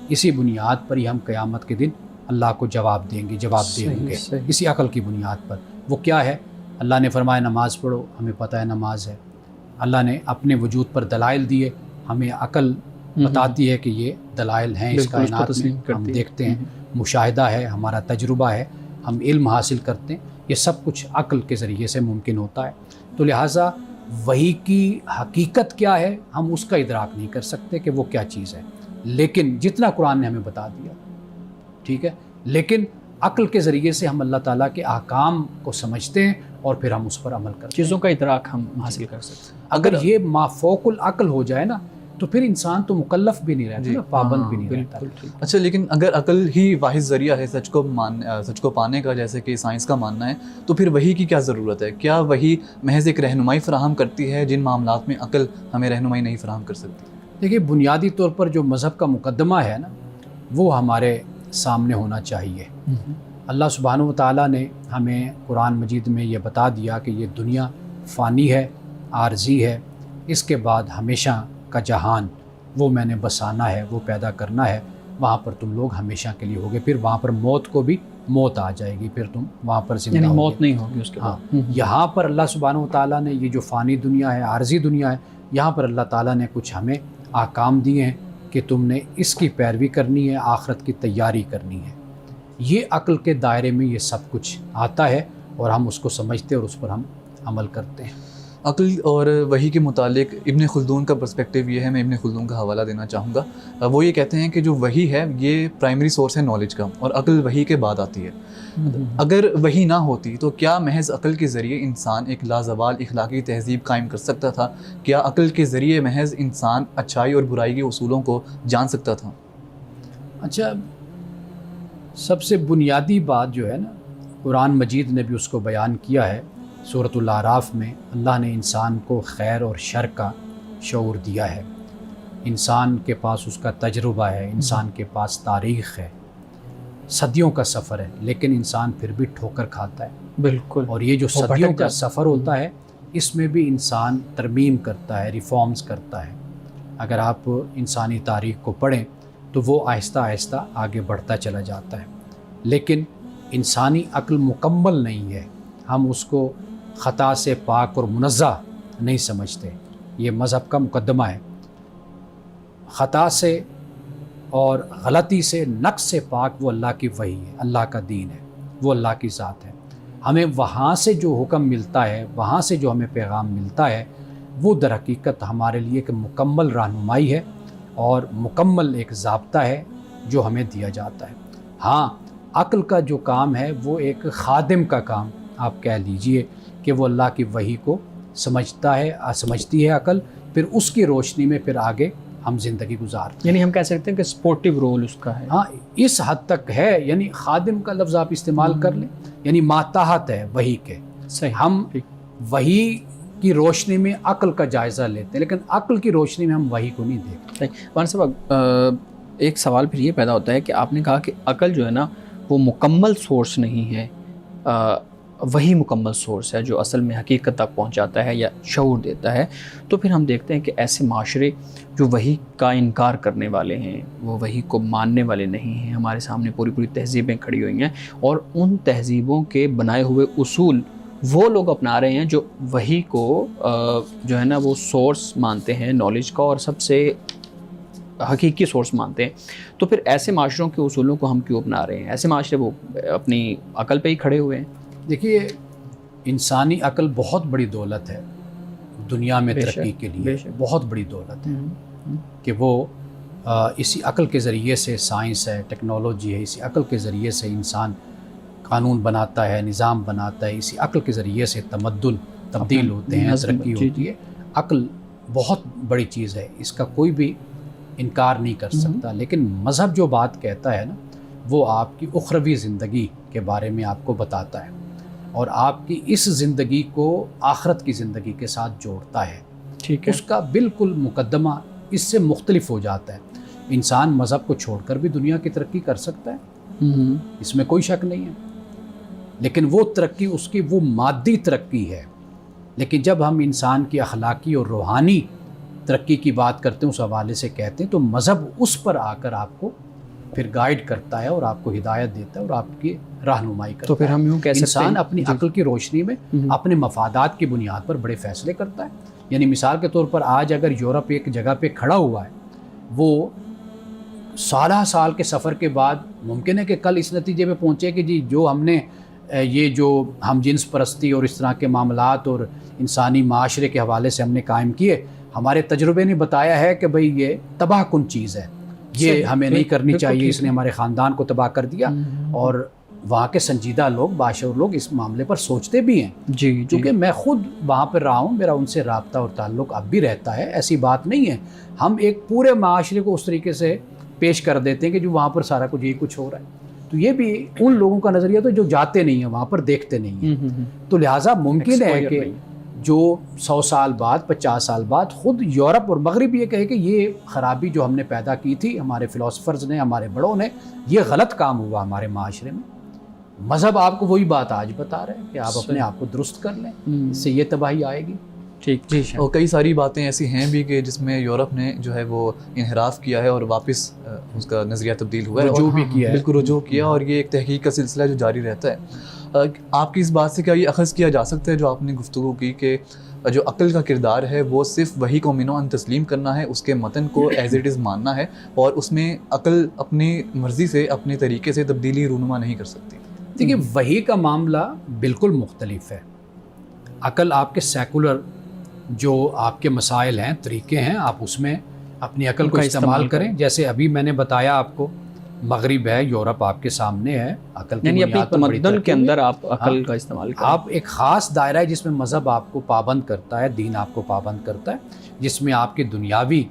اسی بنیاد پر ہی ہم قیامت کے دن اللہ کو جواب دیں گے، جواب دیں گے، اسی عقل کی بنیاد پر. وہ کیا ہے؟ اللہ نے فرمایا نماز پڑھو، ہمیں پتہ ہے نماز ہے. اللہ نے اپنے وجود پر دلائل دیے، ہمیں عقل بتاتی ہے کہ یہ دلائل ہیں اس کائنات میں، ہم دیکھتے ہیں، مشاہدہ ہے، ہمارا تجربہ ہے، ہم علم حاصل کرتے ہیں. یہ سب کچھ عقل کے ذریعے سے ممکن ہوتا ہے. تو لہٰذا وحی کی حقیقت کیا ہے ہم اس کا ادراک نہیں کر سکتے کہ وہ کیا چیز ہے، لیکن جتنا قرآن نے ہمیں بتا دیا، ٹھیک ہے، لیکن عقل کے ذریعے سے ہم اللہ تعالیٰ کے احکام کو سمجھتے ہیں اور پھر ہم اس پر عمل کرتے ہیں. چیزوں کا ادراک ہم حاصل کر سکتے ہیں. اگر یہ مافوق العقل ہو جائے نا تو پھر انسان تو مکلف بھی نہیں رہتا، پابند بھی نہیں رہتا. اچھا، لیکن اگر عقل ہی واحد ذریعہ ہے سچ کو پانے کا، جیسے کہ سائنس کا ماننا ہے، تو پھر وحی کی کیا ضرورت ہے؟ کیا وحی محض ایک رہنمائی فراہم کرتی ہے جن معاملات میں عقل ہمیں رہنمائی نہیں فراہم کر سکتی؟ دیکھیے، بنیادی طور پر جو مذہب کا مقدمہ ہے نا، وہ ہمارے سامنے ہونا چاہیے. اللہ سبحانہ و تعالیٰ نے ہمیں قرآن مجید میں یہ بتا دیا کہ یہ دنیا فانی ہے، عارضی ہے، اس کے بعد ہمیشہ کا جہان وہ میں نے بسانا ہے، وہ پیدا کرنا ہے، وہاں پر تم لوگ ہمیشہ کے لیے ہوگے. پھر وہاں پر موت کو بھی موت آ جائے گی، پھر تم وہاں پر زندہ یعنی ہوگے. موت نہیں ہوگی اس کے بعد. یہاں پر اللہ سبحانہ و تعالیٰ نے یہ جو فانی دنیا ہے، عارضی دنیا ہے، یہاں پر اللہ تعالیٰ نے کچھ ہمیں احکام دیے ہیں کہ تم نے اس کی پیروی کرنی ہے، آخرت کی تیاری کرنی ہے. یہ عقل کے دائرے میں یہ سب کچھ آتا ہے اور ہم اس کو سمجھتے اور اس پر ہم عمل کرتے ہیں. عقل اور وحی کے متعلق ابن خلدون کا پرسپیکٹیو یہ ہے، میں ابن خلدون کا حوالہ دینا چاہوں گا. وہ یہ کہتے ہیں کہ جو وحی ہے یہ پرائمری سورس ہے نالج کا، اور عقل وحی کے بعد آتی ہے. اگر وحی نہ ہوتی تو کیا محض عقل کے ذریعے انسان ایک لازوال اخلاقی تہذیب قائم کر سکتا تھا؟ کیا عقل کے ذریعے محض انسان اچھائی اور برائی کے اصولوں کو جان سکتا تھا؟ اچھا، سب سے بنیادی بات جو ہے نا، قرآن مجید نے بھی اس کو بیان کیا ہے. سورۃ الاعراف میں اللہ نے انسان کو خیر اور شر کا شعور دیا ہے. انسان کے پاس اس کا تجربہ ہے، انسان کے پاس تاریخ ہے، صدیوں کا سفر ہے، لیکن انسان پھر بھی ٹھوکر کھاتا ہے. بالکل. اور یہ جو صدیوں کا سفر ہوتا ہے، اس میں بھی انسان ترمیم کرتا ہے، ریفارمز کرتا ہے. اگر آپ انسانی تاریخ کو پڑھیں تو وہ آہستہ آہستہ آگے بڑھتا چلا جاتا ہے. لیکن انسانی عقل مکمل نہیں ہے، ہم اس کو خطا سے پاک اور منزہ نہیں سمجھتے. یہ مذہب کا مقدمہ ہے. خطا سے اور غلطی سے، نقص سے پاک وہ اللہ کی وحی ہے، اللہ کا دین ہے، وہ اللہ کی ذات ہے. ہمیں وہاں سے جو حکم ملتا ہے، وہاں سے جو ہمیں پیغام ملتا ہے، وہ در حقیقت ہمارے لیے ایک مکمل رہنمائی ہے اور مکمل ایک ضابطہ ہے جو ہمیں دیا جاتا ہے۔ ہاں، عقل کا جو کام ہے وہ ایک خادم کا کام آپ کہہ لیجئے کہ وہ اللہ کی وحی کو سمجھتی ہے عقل، پھر اس کی روشنی میں پھر آگے ہم زندگی گزارتے ہیں۔ یعنی ہم کہہ سکتے ہیں کہ سپورٹیو رول اس کا ہے۔ ہاں، اس حد تک ہے، یعنی خادم کا لفظ آپ استعمال کر لیں، یعنی ماتحت ہے وحی کے۔ صحیح، ہم وحی کی روشنی میں عقل کا جائزہ لیتے ہیں، لیکن عقل کی روشنی میں ہم وحی کو نہیں دیکھتے۔ مولانا صاحب، ایک سوال پھر یہ پیدا ہوتا ہے کہ آپ نے کہا کہ عقل جو ہے نا وہ مکمل سورس نہیں ہے، وہی مکمل سورس ہے جو اصل میں حقیقت تک پہنچاتا ہے یا شعور دیتا ہے۔ تو پھر ہم دیکھتے ہیں کہ ایسے معاشرے جو وحی کا انکار کرنے والے ہیں، وہ وحی کو ماننے والے نہیں ہیں، ہمارے سامنے پوری تہذیبیں کھڑی ہوئی ہیں، اور ان تہذیبوں کے بنائے ہوئے اصول وہ لوگ اپنا رہے ہیں جو وحی کو جو ہے نا وہ سورس مانتے ہیں نالج کا، اور سب سے حقیقی سورس مانتے ہیں۔ تو پھر ایسے معاشروں کے اصولوں کو ہم کیوں اپنا رہے ہیں؟ ایسے معاشرے وہ اپنی عقل پہ ہی کھڑے ہوئے ہیں۔ دیکھیے، انسانی عقل بہت بڑی دولت ہے دنیا میں ترقی کے لیے، بہت بڑی دولت ہے کہ وہ اسی عقل کے ذریعے سے سائنس ہے، ٹیکنالوجی ہے، اسی عقل کے ذریعے سے انسان قانون بناتا ہے، نظام بناتا ہے، اسی عقل کے ذریعے سے تمدن تبدیل ہوتے ہیں، ترقی ہوتی ہے۔ عقل بہت بڑی چیز ہے، اس کا کوئی بھی انکار نہیں کر سکتا، لیکن مذہب جو بات کہتا ہے نا، وہ آپ کی اخروی زندگی کے بارے میں آپ کو بتاتا ہے، اور آپ کی اس زندگی کو آخرت کی زندگی کے ساتھ جوڑتا ہے۔ ٹھیک ہے، اس کا بالکل مقدمہ اس سے مختلف ہو جاتا ہے۔ انسان مذہب کو چھوڑ کر بھی دنیا کی ترقی کر سکتا ہے، اس میں کوئی شک نہیں ہے، لیکن وہ ترقی اس کی وہ مادی ترقی ہے۔ لیکن جب ہم انسان کی اخلاقی اور روحانی ترقی کی بات کرتے ہیں، اس حوالے سے کہتے ہیں، تو مذہب اس پر آ کر آپ کو پھر گائیڈ کرتا ہے اور آپ کو ہدایت دیتا ہے اور آپ کی رہنمائی کرتا ہے۔ تو پھر ہم یوں کہہ سکتے ہیں انسان اپنی عقل کی روشنی میں اپنے مفادات کی بنیاد پر بڑے فیصلے کرتا ہے۔ یعنی مثال کے طور پر آج اگر یورپ ایک جگہ پہ کھڑا ہوا ہے، وہ سالہ سال کے سفر کے بعد ممکن ہے کہ کل اس نتیجے پہ پہنچے کہ جی جو ہم نے یہ جو ہم جنس پرستی اور اس طرح کے معاملات اور انسانی معاشرے کے حوالے سے ہم نے قائم کیے، ہمارے تجربے نے بتایا ہے کہ بھئی یہ تباہ کن چیز ہے، یہ ہمیں نہیں کرنی چاہیے، اس نے ہمارے خاندان کو تباہ کر دیا۔ اور وہاں کے سنجیدہ لوگ، باشعور لوگ اس معاملے پر سوچتے بھی ہیں، جی، کیونکہ میں خود وہاں پر رہا ہوں، میرا ان سے رابطہ اور تعلق اب بھی رہتا ہے، ایسی بات نہیں ہے۔ ہم ایک پورے معاشرے کو اس طریقے سے پیش کر دیتے ہیں کہ جو وہاں پر سارا کچھ یہی کچھ ہو رہا ہے، تو یہ بھی ان لوگوں کا نظریہ تو جو جاتے نہیں ہیں وہاں پر، دیکھتے نہیں ہیں۔ تو لہٰذا ممکن ہے کہ جو 100 سال بعد، 50 سال بعد خود یورپ اور مغرب یہ کہے کہ یہ خرابی جو ہم نے پیدا کی تھی، ہمارے فلاسفرز نے، ہمارے بڑوں نے، یہ غلط کام ہوا ہمارے معاشرے میں۔ مذہب آپ کو وہی بات آج بتا رہے ہیں کہ آپ اپنے آپ کو درست کر لیں، اس سے یہ تباہی آئے گی۔ ٹھیک جی۔ اور کئی ساری باتیں ایسی ہیں بھی کہ جس میں یورپ نے جو ہے وہ انحراف کیا ہے اور واپس اس کا نظریہ تبدیل ہوا ہے، رجوع بھی کیا ہے، بالکل رجوع کیا، اور یہ ایک تحقیق کا سلسلہ جو جاری رہتا ہے۔ آپ کی اس بات سے کیا یہ اخذ کیا جا سکتا ہے جو آپ نے گفتگو کی کہ جو عقل کا کردار ہے وہ صرف وحی کو منو ان تسلیم کرنا ہے، اس کے متن کو ایز اٹ از ماننا ہے، اور اس میں عقل اپنی مرضی سے، اپنے طریقے سے تبدیلی رونما نہیں کر سکتی؟ دیکھیے، وحی کا معاملہ بالکل مختلف ہے۔ عقل آپ کے سیکولر جو آپ کے مسائل ہیں، طریقے ہیں، آپ اس میں اپنی عقل کو استعمال کریں۔ جیسے ابھی میں نے بتایا آپ کو، مغرب ہے، یورپ آپ کے سامنے ہے، عقل کی یعنی اپنی بنیاد پر بڑی تمدن کے ترقی اندر آپ عقل کا استعمال کریں۔ آپ ایک خاص دائرہ ہے جس میں مذہب آپ کو پابند کرتا ہے، دین آپ کو پابند کرتا ہے، جس میں آپ کی دنیاوی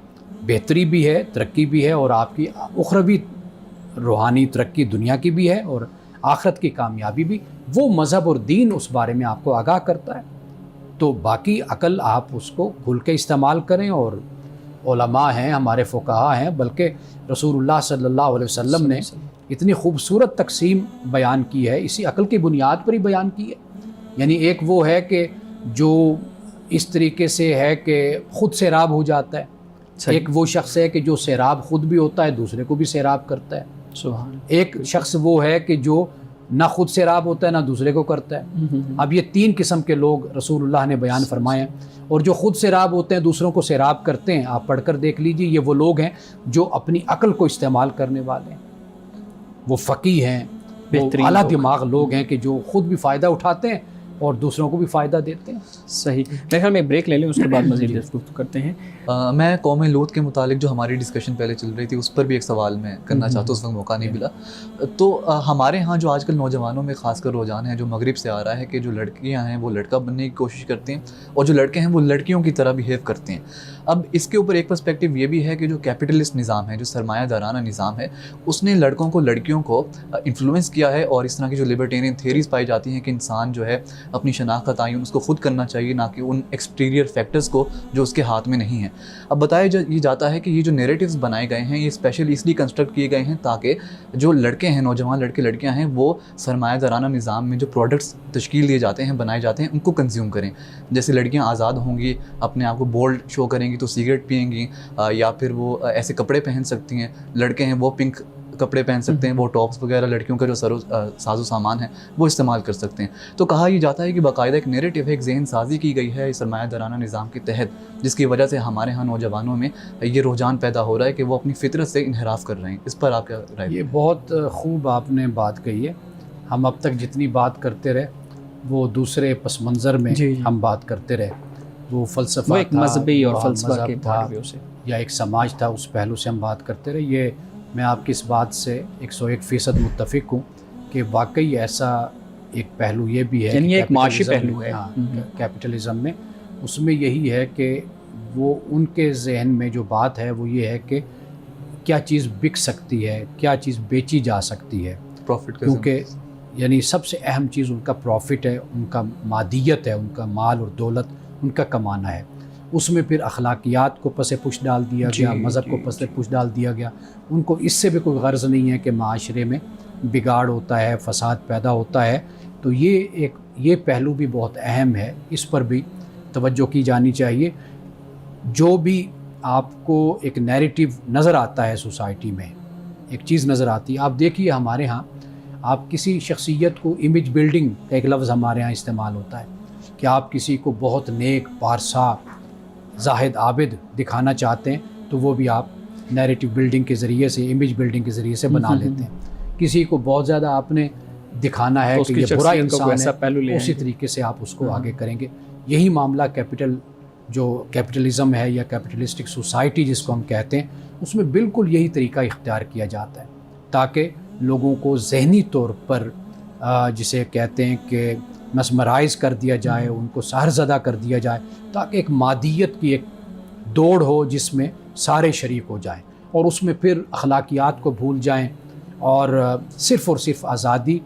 بہتری بھی ہے، ترقی بھی ہے، اور آپ کی اخروی روحانی ترقی دنیا کی بھی ہے، اور آخرت کی کامیابی بھی۔ وہ مذہب اور دین اس بارے میں آپ کو آگاہ کرتا ہے۔ تو باقی عقل آپ اس کو کھل کے استعمال کریں، اور علماء ہیں، ہمارے فقہاء ہیں، بلکہ رسول اللہ صلی اللہ علیہ وسلم نے اتنی خوبصورت تقسیم بیان کی ہے، اسی عقل کی بنیاد پر ہی بیان کی ہے۔ یعنی ایک وہ ہے کہ جو اس طریقے سے ہے کہ خود سیراب ہو جاتا ہے، ایک وہ شخص ہے کہ جو سیراب خود بھی ہوتا ہے، دوسرے کو بھی سیراب کرتا ہے۔ سبحان۔ ایک شخص وہ ہے کہ جو نہ خود سیراب ہوتا ہے نہ دوسرے کو کرتا ہے۔ اب یہ 3 قسم کے لوگ رسول اللہ نے بیان فرمائے ہیں، اور جو خود سیراب ہوتے ہیں، دوسروں کو سیراب کرتے ہیں، آپ پڑھ کر دیکھ لیجئے، یہ وہ لوگ ہیں جو اپنی عقل کو استعمال کرنے والے ہیں، وہ فقیہ ہیں، بہترین اعلیٰ لوگ۔ دماغ لوگ ہیں کہ جو خود بھی فائدہ اٹھاتے ہیں اور دوسروں کو بھی فائدہ دیتے ہیں۔ صحیح، میرے خیال میں ایک بریک لے لیں، اس کے بعد مزید گفتگو کرتے ہیں۔ میں قوم لوط کے متعلق جو ہماری ڈسکشن پہلے چل رہی تھی اس پر بھی ایک سوال میں کرنا چاہتا ہوں، اس وقت موقع نہیں ملا۔ تو ہمارے ہاں جو آج کل نوجوانوں میں خاص کر رجحان ہے جو مغرب سے آ رہا ہے کہ جو لڑکیاں ہیں وہ لڑکا بننے کی کوشش کرتے ہیں اور جو لڑکے ہیں وہ لڑکیوں کی طرح بیہیو کرتے ہیں۔ اب اس کے اوپر ایک پرسپیکٹیو یہ بھی ہے کہ جو کیپٹلسٹ نظام ہے، جو سرمایہ دارانہ نظام ہے، اس نے لڑکوں کو لڑکیوں کو انفلوئنس کیا ہے، اور اس طرح کی جو لبرٹیرین تھیریز پائی جاتی ہیں کہ انسان جو ہے اپنی شناخت کا تعین اس کو خود کرنا چاہیے، نہ کہ ان ایکسٹیریئر فیکٹرز کو جو اس کے ہاتھ میں نہیں ہیں۔ اب بتایا یہ جاتا ہے کہ یہ جو نیریٹیوز بنائے گئے ہیں یہ اسپیشلی اس لیے کنسٹرکٹ کیے گئے ہیں تاکہ جو لڑکے ہیں، نوجوان لڑکے لڑکیاں ہیں، وہ سرمایہ دارانہ نظام میں جو پروڈکٹس تشکیل دیے جاتے ہیں، بنائے جاتے ہیں، ان کو کنزیوم کریں۔ جیسے لڑکیاں آزاد ہوں گی، اپنے آپ کو بولڈ شو کریں گی تو سگریٹ پئیں گی، یا پھر وہ ایسے کپڑے پہن سکتی ہیں۔ لڑکے ہیں وہ پنک کپڑے پہن سکتے ہیں، وہ ٹاپس وغیرہ لڑکیوں کا جو ساز و سامان ہے وہ استعمال کر سکتے ہیں۔ تو کہا یہ جاتا ہے کہ باقاعدہ ایک نیریٹیو ہے، ایک ذہن سازی کی گئی ہے سرمایہ دارانہ نظام کے تحت، جس کی وجہ سے ہمارے ہاں نوجوانوں میں یہ رجحان پیدا ہو رہا ہے کہ وہ اپنی فطرت سے انحراف کر رہے ہیں۔ اس پر آپ کیا رائے؟ یہ بہت خوب آپ نے بات کہی ہے۔ ہم اب تک جتنی بات کرتے رہے وہ دوسرے پس منظر میں ہم بات کرتے رہے، وہ فلسفہ وہ ایک تھا، مذہبی اور فلسفہ مذہب کے تھا، پوائنٹ سے، یا ایک سماج تھا، اس پہلو سے ہم بات کرتے رہے۔ یہ میں آپ کی اس بات سے 101% متفق ہوں کہ واقعی ایسا ایک پہلو یہ بھی ہے، یعنی یہ ایک معاشی کیپٹلزم پہلو ہے۔ ہاں، کیپٹلزم میں اس میں یہی ہے کہ وہ ان کے ذہن میں جو بات ہے وہ یہ ہے کہ کیا چیز بک سکتی ہے، کیا چیز بیچی جا سکتی ہے، پروفٹ، کیونکہ یعنی سب سے اہم چیز ان کا پروفٹ ہے، ان کا مادیت ہے، ان کا مال اور دولت ان کا کمانا ہے۔ اس میں پھر اخلاقیات کو پس پش ڈال دیا گیا، مذہب کو پس پش ڈال دیا گیا۔ ان کو اس سے بھی کوئی غرض نہیں ہے کہ معاشرے میں بگاڑ ہوتا ہے، فساد پیدا ہوتا ہے۔ تو یہ پہلو بھی بہت اہم ہے، اس پر بھی توجہ کی جانی چاہیے۔ جو بھی آپ کو ایک نیریٹیو نظر آتا ہے سوسائٹی میں، ایک چیز نظر آتی ہے، آپ دیکھیے ہمارے ہاں آپ کسی شخصیت کو امیج بلڈنگ کا ایک لفظ ہمارے ہاں استعمال ہوتا ہے کہ آپ کسی کو بہت نیک، پارسا، زاہد، عابد دکھانا چاہتے ہیں تو وہ بھی آپ نیریٹیو بلڈنگ کے ذریعے سے، امیج بلڈنگ کے ذریعے سے بنا لیتے ہیں۔ کسی کو بہت زیادہ آپ نے دکھانا ہے کہ یہ برا انسان ہے، اسی طریقے سے آپ اس کو آگے کریں گے۔ یہی معاملہ کیپٹلزم ہے یا کیپٹلسٹک سوسائٹی جس کو ہم کہتے ہیں، اس میں بالکل یہی طریقہ اختیار کیا جاتا ہے تاکہ لوگوں کو ذہنی طور پر جسے کہتے ہیں کہ مسمرائز کر دیا جائے، ان کو سحر زدہ کر دیا جائے، تاکہ ایک مادیت کی ایک دوڑ ہو جس میں سارے شریک ہو جائیں اور اس میں پھر اخلاقیات کو بھول جائیں اور صرف آزادی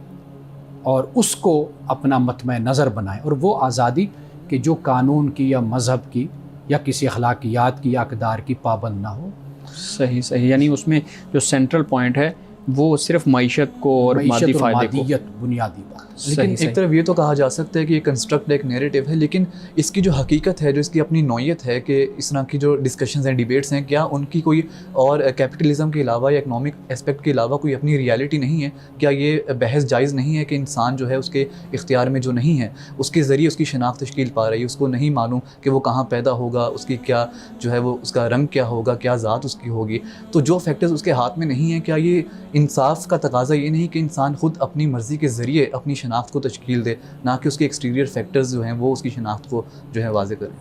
اور اس کو اپنا مطمع نظر بنائیں، اور وہ آزادی کہ جو قانون کی یا مذہب کی یا کسی اخلاقیات کی یا اقدار کی پابند نہ ہو۔ صحیح، یعنی اس میں جو سینٹرل پوائنٹ ہے وہ صرف معیشت کو اور مادی فائدے کو، مادیت بنیادی بات۔ لیکن ایک طرف یہ تو کہا جا سکتا ہے کہ یہ کنسٹرکٹ ایک نیریٹیو ہے، لیکن اس کی جو حقیقت ہے، جو اس کی اپنی نوعیت ہے کہ اس طرح کی جو ڈسکشنز ہیں، ڈیبیٹس ہیں، کیا ان کی کوئی اور کیپٹلزم کے علاوہ یا اکنامک اسپیکٹ کے علاوہ کوئی اپنی ریالٹی نہیں ہے؟ کیا یہ بحث جائز نہیں ہے کہ انسان جو ہے اس کے اختیار میں جو نہیں ہے، اس کے ذریعے اس کی شناخت تشکیل پا رہی ہے، اس کو نہیں معلوم کہ وہ کہاں پیدا ہوگا، اس کی کیا جو ہے وہ اس کا رنگ کیا ہوگا، کیا ذات اس کی ہوگی، تو جو فیکٹرز اس کے ہاتھ میں نہیں ہیں، کیا یہ انصاف کا تقاضا یہ نہیں کہ انسان خود اپنی مرضی کے ذریعے اپنی شناخت کو تشکیل دے، نہ کہ اس کے ایکسٹیریئر فیکٹرز جو ہیں وہ اس کی شناخت کو جو ہے واضح کریں؟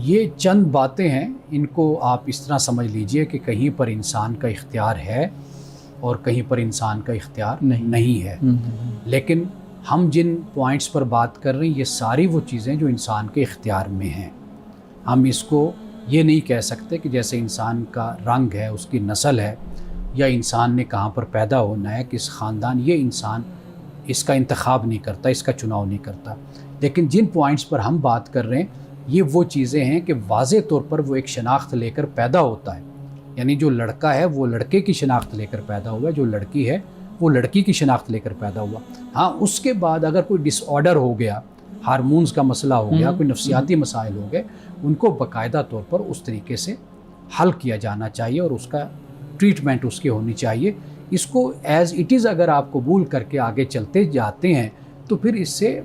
یہ چند باتیں ہیں، ان کو آپ اس طرح سمجھ لیجئے کہ کہیں پر انسان کا اختیار ہے اور کہیں پر انسان کا اختیار نہیں ہے، لیکن ہم جن پوائنٹس پر بات کر رہے ہیں یہ ساری وہ چیزیں جو انسان کے اختیار میں ہیں۔ ہم اس کو یہ نہیں کہہ سکتے کہ جیسے انسان کا رنگ ہے، اس کی نسل ہے، یا انسان نے کہاں پر پیدا ہونا ہے، کس خاندان، یہ انسان اس کا انتخاب نہیں کرتا، اس کا چناؤ نہیں کرتا۔ لیکن جن پوائنٹس پر ہم بات کر رہے ہیں یہ وہ چیزیں ہیں کہ واضح طور پر وہ ایک شناخت لے کر پیدا ہوتا ہے، یعنی جو لڑکا ہے وہ لڑکے کی شناخت لے کر پیدا ہوا، جو لڑکی ہے وہ لڑکی کی شناخت لے کر پیدا ہوا۔ ہاں، اس کے بعد اگر کوئی ڈس آرڈر ہو گیا، ہارمونز کا مسئلہ ہو گیا، کوئی نفسیاتی مسائل ہو گئے، ان کو باقاعدہ طور پر اس طریقے سے حل کیا جانا چاہیے اور اس کا ٹریٹمنٹ اس کی ہونی چاہیے۔ اس کو ایز اٹ از اگر آپ قبول کر کے آگے چلتے جاتے ہیں تو پھر اس سے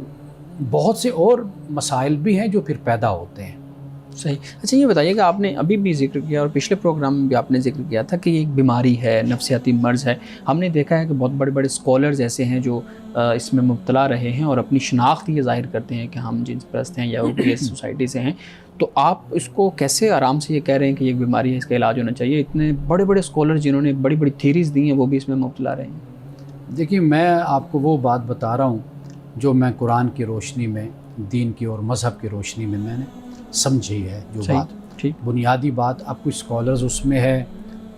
بہت سے اور مسائل بھی ہیں جو پھر پیدا ہوتے ہیں۔ صحیح. اچھا یہ بتائیے کہ آپ نے ابھی بھی ذکر کیا اور پچھلے پروگرام میں بھی آپ نے ذکر کیا تھا کہ یہ ایک بیماری ہے, نفسیاتی مرض ہے. ہم نے دیکھا ہے کہ بہت بڑے بڑے اسکالرز ایسے ہیں جو اس میں مبتلا رہے ہیں اور اپنی شناخت یہ ظاہر کرتے ہیں کہ ہم جنس پرست ہیں یا اس سوسائٹی سے ہیں. تو آپ اس کو کیسے آرام سے یہ کہہ رہے ہیں کہ یہ ایک بیماری ہے, اس کا علاج ہونا چاہیے؟ اتنے بڑے بڑے اسکالر جنہوں نے بڑی بڑی تھیریز دی ہیں وہ بھی اس میں مبتلا رہے ہیں. دیکھیے میں آپ کو وہ بات بتا رہا ہوں جو میں قرآن کی روشنی میں, دین کی اور مذہب کی روشنی میں نے سمجھی ہے. جو بات بنیادی بات, اب کوئی اسکالرز اس میں ہے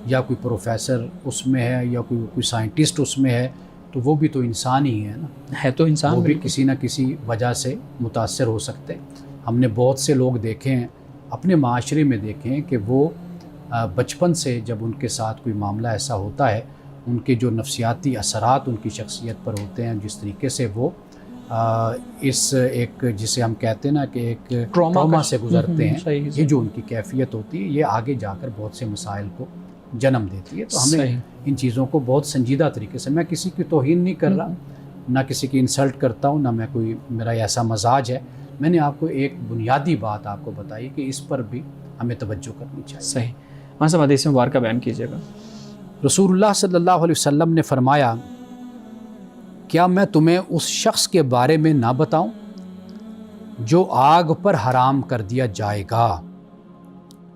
یا کوئی پروفیسر اس میں ہے یا کوئی سائنٹسٹ اس میں ہے, تو وہ بھی تو انسان ہی ہے نا, ہے تو انسان, وہ بھی کسی نہ کسی وجہ سے متاثر ہو سکتے. ہم نے بہت سے لوگ دیکھے ہیں اپنے معاشرے میں, دیکھے ہیں کہ وہ بچپن سے جب ان کے ساتھ کوئی معاملہ ایسا ہوتا ہے, ان کے جو نفسیاتی اثرات ان کی شخصیت پر ہوتے ہیں, جس طریقے سے وہ اس ایک جسے ہم کہتے ہیں نا کہ ایک ٹراما سے گزرتے ہیں, یہ جو ان کی کیفیت ہوتی ہے یہ آگے جا کر بہت سے مسائل کو جنم دیتی ہے. تو ہم نے ان چیزوں کو بہت سنجیدہ طریقے سے, میں کسی کی توہین نہیں کر رہا, نہ کسی کی انسلٹ کرتا ہوں, نہ میں کوئی میرا ایسا مزاج ہے. میں نے آپ کو ایک بنیادی بات آپ کو بتائی کہ اس پر بھی ہمیں توجہ کرنی چاہیے. صحیح. ہاں صاحب حدیث مبارکہ بیان کیجیے گا. رسول اللہ صلی اللہ علیہ وسلم نے فرمایا, کیا میں تمہیں اس شخص کے بارے میں نہ بتاؤں جو آگ پر حرام کر دیا جائے گا.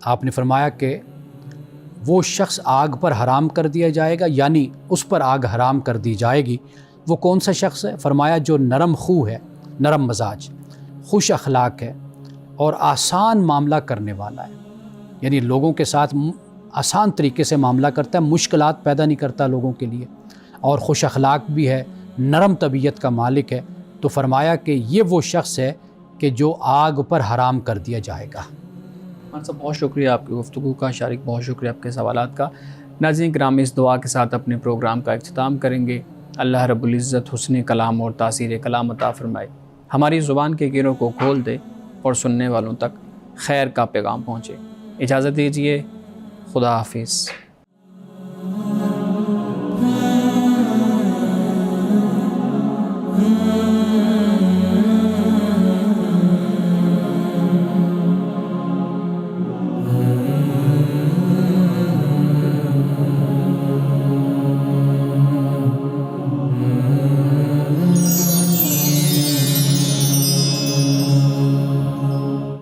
آپ نے فرمایا کہ وہ شخص آگ پر حرام کر دیا جائے گا, یعنی اس پر آگ حرام کر دی جائے گی. وہ کون سا شخص ہے؟ فرمایا جو نرم خو ہے, نرم مزاج, خوش اخلاق ہے اور آسان معاملہ کرنے والا ہے. یعنی لوگوں کے ساتھ آسان طریقے سے معاملہ کرتا ہے, مشکلات پیدا نہیں کرتا لوگوں کے لیے, اور خوش اخلاق بھی ہے, نرم طبیعت کا مالک ہے. تو فرمایا کہ یہ وہ شخص ہے کہ جو آگ پر حرام کر دیا جائے گا. صاحب بہت شکریہ آپ کی گفتگو کا, شارک بہت شکریہ آپ کے سوالات کا. ناظرین کرام, اس دعا کے ساتھ اپنے پروگرام کا اختتام کریں گے. اللہ رب العزت حسن کلام اور تاثیر کلام عطا فرمائے, ہماری زبان کے گروں کو کھول دے اور سننے والوں تک خیر کا پیغام پہنچے. اجازت دیجیے, خدا حافظ.